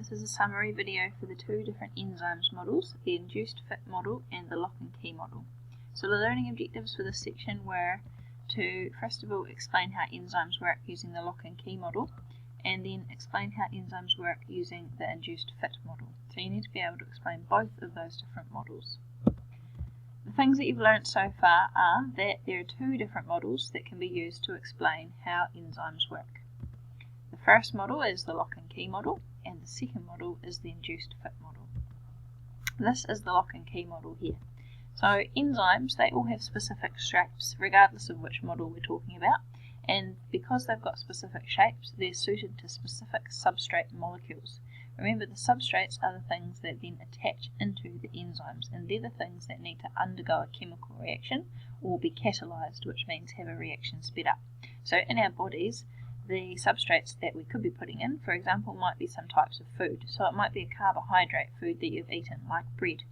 This is a summary video for the two different enzymes models, the induced fit model and the lock and key model. So the learning objectives for this section were to first of all explain how enzymes work using the lock and key model, and then explain how enzymes work using the induced fit model. So you need to be able to explain both of those different models. The things that you've learnt so far are that there are two different models that can be used to explain how enzymes work. The first model is the lock and key model, and the second model is the induced fit model. This is the lock and key model here. So enzymes, they all have specific shapes regardless of which model we're talking about, and because they've got specific shapes, they're suited to specific substrate molecules. Remember, the substrates are the things that then attach into the enzymes, and they're the things that need to undergo a chemical reaction or be catalyzed, which means have a reaction sped up. So in our bodies, the substrates that we could be putting in, for example, might be some types of food. So it might be a carbohydrate food that you've eaten, like bread.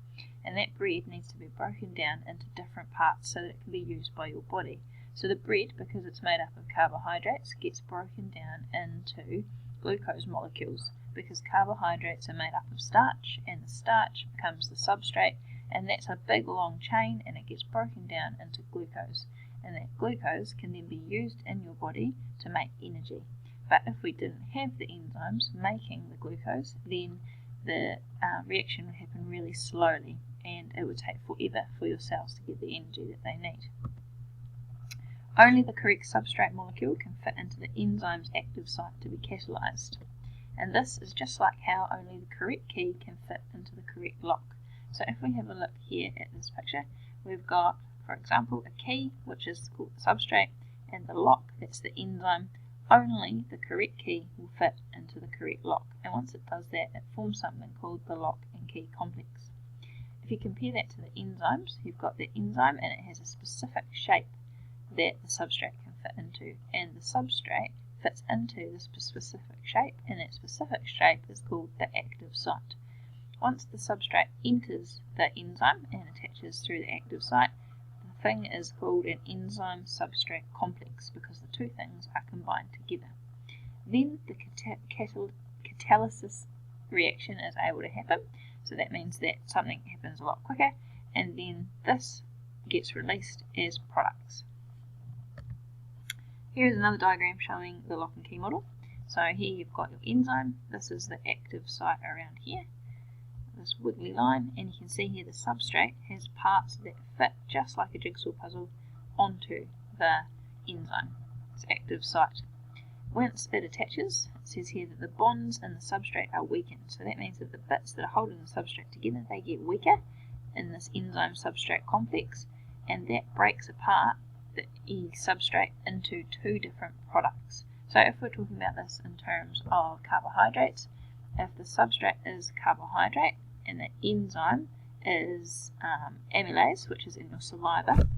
And that bread needs to be broken down into different parts so that it can be used by your body. So the bread, because it's made up of carbohydrates, gets broken down into glucose molecules, because carbohydrates are made up of starch, and the starch becomes the substrate, and that's a big long chain, and it gets broken down into glucose. And that glucose can then be used in your body to make energy. But if we didn't have the enzymes making the glucose, then the reaction would happen really slowly, and it would take forever for your cells to get the energy that they need. Only the correct substrate molecule can fit into the enzyme's active site to be catalyzed. And this is just like how only the correct key can fit into the correct lock. So if we have a look here at this picture, we've got, for example, a key, which is called the substrate, and the lock, that's the enzyme. Only the correct key will fit into the correct lock, and once it does that, it forms something called the lock and key complex. If you compare that to the enzymes, you've got the enzyme and it has a specific shape that the substrate can fit into, and the substrate fits into this specific shape, and that specific shape is called the active site. Once the substrate enters the enzyme and attaches through the active site, the thing is called an enzyme substrate complex, because the two things are combined together. Then the catalysis reaction is able to happen, so that means that something happens a lot quicker, and then this gets released as products. Here's another diagram showing the lock and key model. So here you've got your enzyme, this is the active site around here, this wiggly line, and you can see here the substrate has parts that fit just like a jigsaw puzzle onto the enzyme, its active site. Once it attaches, it says here that the bonds in the substrate are weakened, so that means that the bits that are holding the substrate together, they get weaker in this enzyme substrate complex, and that breaks apart the substrate into two different products. So if we're talking about this in terms of carbohydrates, if the substrate is carbohydrate and the enzyme is amylase, which is in your saliva,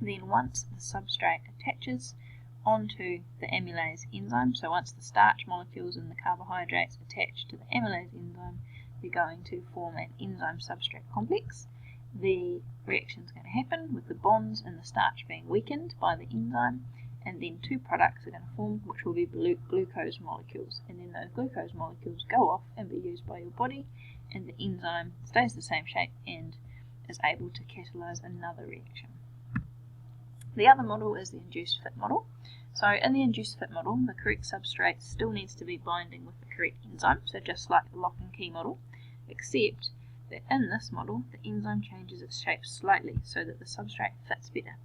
then once the substrate attaches onto the amylase enzyme, so once the starch molecules in the carbohydrates attach to the amylase enzyme, they're going to form an enzyme substrate complex. The reaction is going to happen with the bonds in the starch being weakened by the enzyme, and then two products are going to form, which will be glucose molecules, and then those glucose molecules go off and be used by your body, and the enzyme stays the same shape and is able to catalyze another reaction. The other model is the induced fit model. So in the induced fit model, the correct substrate still needs to be binding with the correct enzyme, so just like the lock and key model, except that in this model, the enzyme changes its shape slightly so that the substrate fits better.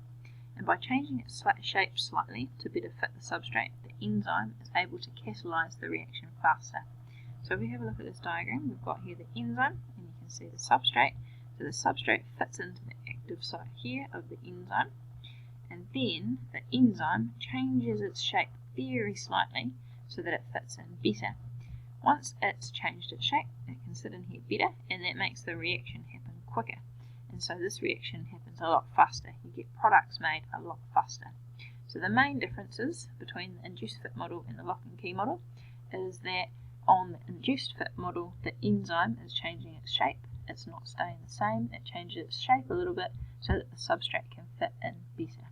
And by changing its shape slightly to better fit the substrate, the enzyme is able to catalyze the reaction faster. So if we have a look at this diagram, we've got here the enzyme, and you can see the substrate. So the substrate fits into the active site here of the enzyme, and then the enzyme changes its shape very slightly so that it fits in better. Once it's changed its shape, it can sit in here better, and that makes the reaction happen quicker. And so this reaction happens a lot faster. You get products made a lot faster. So the main differences between the induced fit model and the lock and key model is that on the induced fit model, the enzyme is changing its shape. It's not staying the same. It changes its shape a little bit so that the substrate can fit in better.